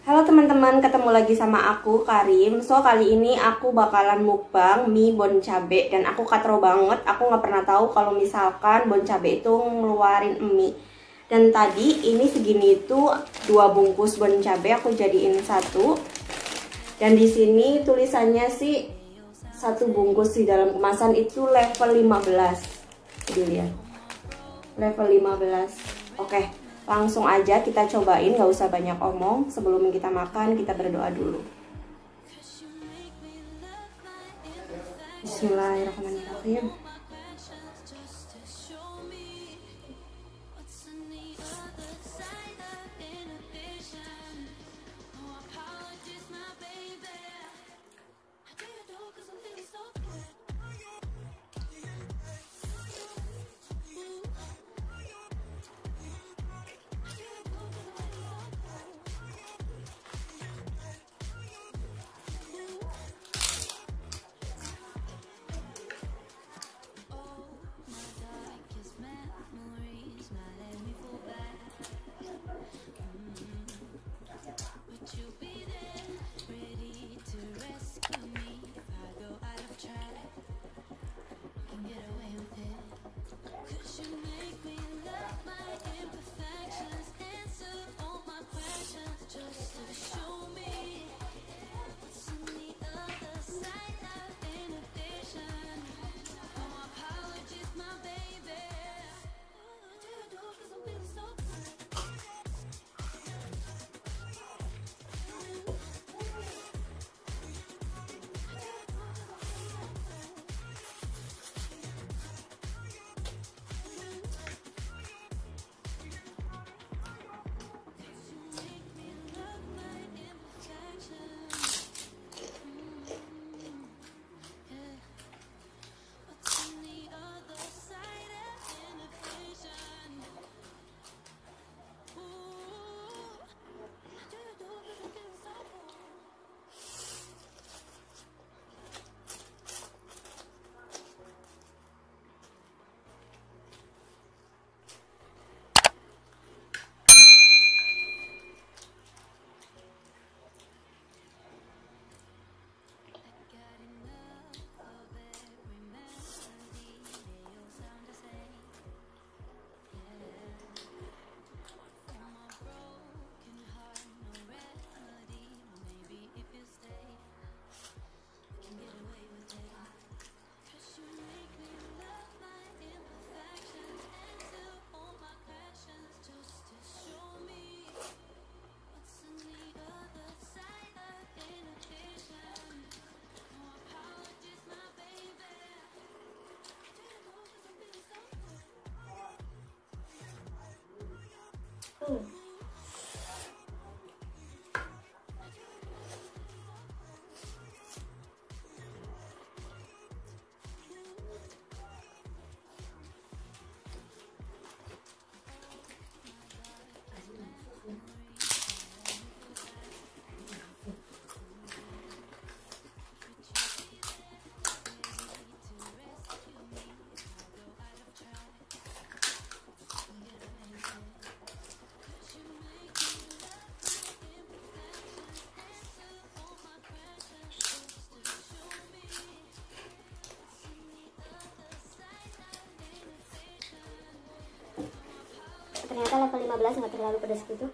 Halo teman-teman, ketemu lagi sama aku Karim. So kali ini aku bakalan mukbang mie bon cabe dan aku katro banget. Aku nggak pernah tahu kalau misalkan bon cabe itu ngeluarin mie. Dan tadi ini segini itu 2 bungkus bon cabe aku jadiin satu. Dan di sini tulisannya sih 1 bungkus di dalam kemasan itu level 15. Dilihat. Level 15. Oke. Langsung aja kita cobain, gak usah banyak omong. Sebelum kita makan, kita berdoa dulu. Bismillahirrahmanirrahim. Ternyata level 15 nggak terlalu pedas gitu.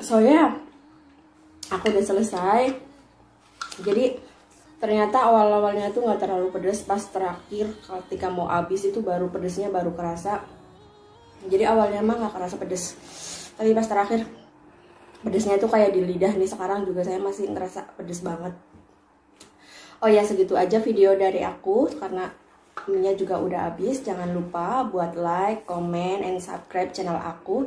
So ya, aku udah selesai. Jadi ternyata awal-awalnya tuh nggak terlalu pedas, pas terakhir ketika mau habis itu baru pedesnya baru kerasa. Jadi awalnya mah nggak kerasa pedes, tapi pas terakhir pedesnya tuh kayak di lidah nih. Sekarang juga saya masih ngerasa pedes banget. Oh ya, segitu aja video dari aku karena mie-nya juga udah habis. Jangan lupa buat like, comment, and subscribe channel aku.